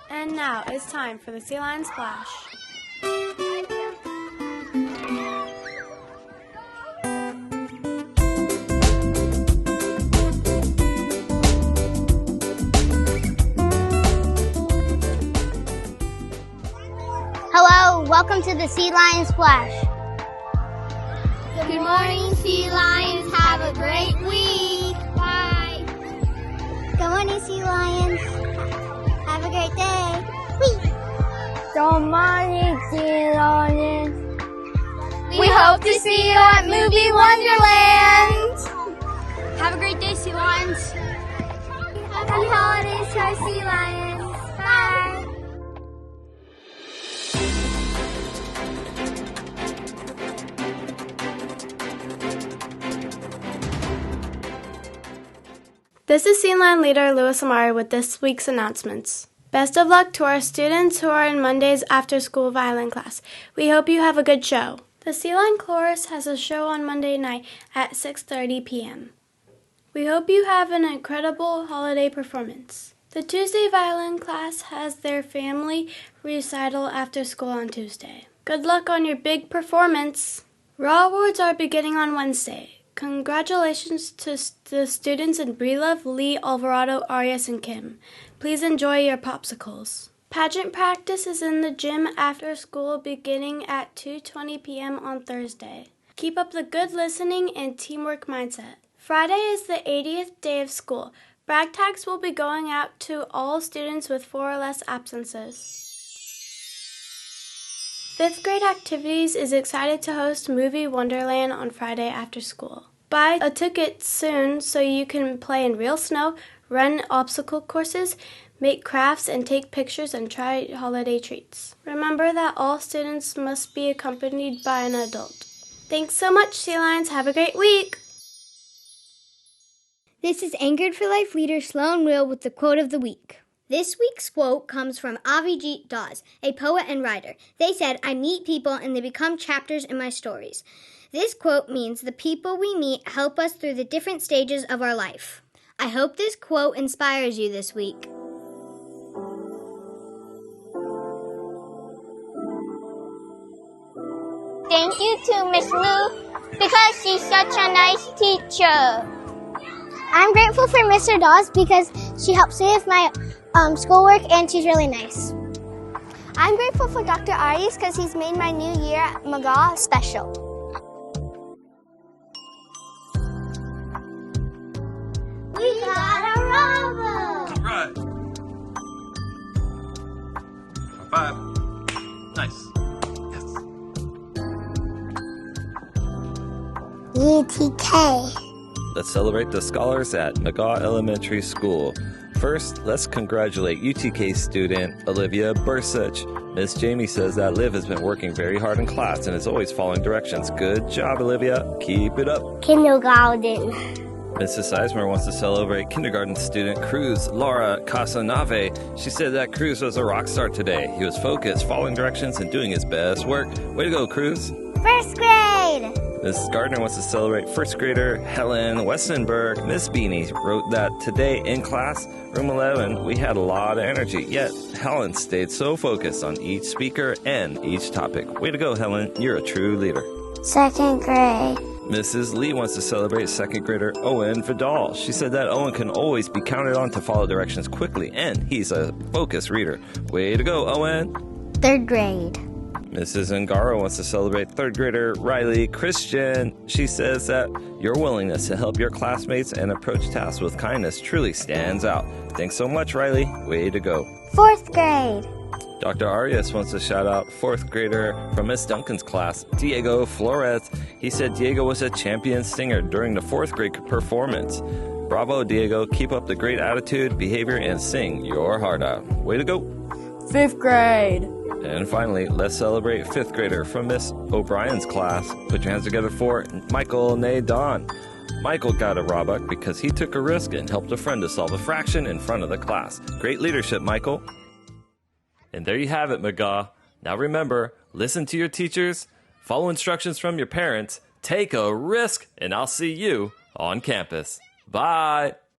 And now it's time for the Sea Lion Splash. Hello, welcome to the Sea Lion Splash. Good morning, Sea Lions. Have a great week. Bye. Good morning, Sea Lions. Have a great day. Whee! Good morning, Sea Lions. We hope to see you at Movie Wonderland. Have a great day, Sea Lions. Happy holidays to our Sea Lions. Bye. This is Sea Lion leader Louis Amari with this week's announcements. Best of luck to our students who are in Monday's after-school violin class. We hope you have a good show. The Sea Lion Chorus has a show on Monday night at 6:30 p.m. We hope you have an incredible holiday performance. The Tuesday violin class has their family recital after school on Tuesday. Good luck on your big performance. Raw Awards are beginning on Wednesday. Congratulations to the students in Breelove, Lee, Alvarado, Arias, and Kim. Please enjoy your popsicles. Pageant practice is in the gym after school beginning at 2:20 p.m. on Thursday. Keep up the good listening and teamwork mindset. Friday is the 80th day of school. Brag tags will be going out to all students with 4 or less absences. 5th grade activities is excited to host Movie Wonderland on Friday after school. Buy a ticket soon so you can play in real snow, run obstacle courses, make crafts, and take pictures and try holiday treats. Remember that all students must be accompanied by an adult. Thanks so much, Sea Lions. Have a great week. This is Anchored for Life leader Sloan Will with the quote of the week. This week's quote comes from Avijit Dawes, a poet and writer. They said, "I meet people and they become chapters in my stories." This quote means the people we meet help us through the different stages of our life. I hope this quote inspires you this week. Thank you to Miss Lou because she's such a nice teacher. I'm grateful for Mr. Dawes because she helps me with my schoolwork and she's really nice. I'm grateful for Dr. Arias because he's made my new year at McGaw special. We got a Bravo! Right. High five. Nice. Yes. UTK. Let's celebrate the scholars at McGaw Elementary School. First, let's congratulate UTK student Olivia Bursich. Miss Jamie says that Liv has been working very hard in class and is always following directions. Good job, Olivia. Keep it up. Kindergarten. Mrs. Sizemore wants to celebrate kindergarten student Cruz Laura Casanave. She said that Cruz was a rock star today. He was focused, following directions, and doing his best work. Way to go, Cruz. First grade. Mrs. Gardner wants to celebrate first grader Helen Westenberg. Miss Beanie wrote that today in class, room 11, we had a lot of energy, yet Helen stayed so focused on each speaker and each topic. Way to go, Helen. You're a true leader. Second grade. Mrs. Lee wants to celebrate second grader Owen Vidal. She said that Owen can always be counted on to follow directions quickly, and he's a focused reader. Way to go, Owen. Third grade. Mrs. Ngaro wants to celebrate third grader Riley Christian. She says that your willingness to help your classmates and approach tasks with kindness truly stands out. Thanks so much, Riley. Way to go. Fourth grade. Dr. Arias wants to shout out fourth grader from Miss Duncan's class, Diego Flores. He said Diego was a champion singer during the fourth grade performance. Bravo, Diego. Keep up the great attitude, behavior, and sing your heart out. Way to go. Fifth grade. And finally, let's celebrate fifth grader from Miss O'Brien's class. Put your hands together for Michael Nadon. Michael got a Roebuck because he took a risk and helped a friend to solve a fraction in front of the class. Great leadership, Michael. And there you have it, McGaw. Now remember, listen to your teachers, follow instructions from your parents, take a risk, and I'll see you on campus. Bye.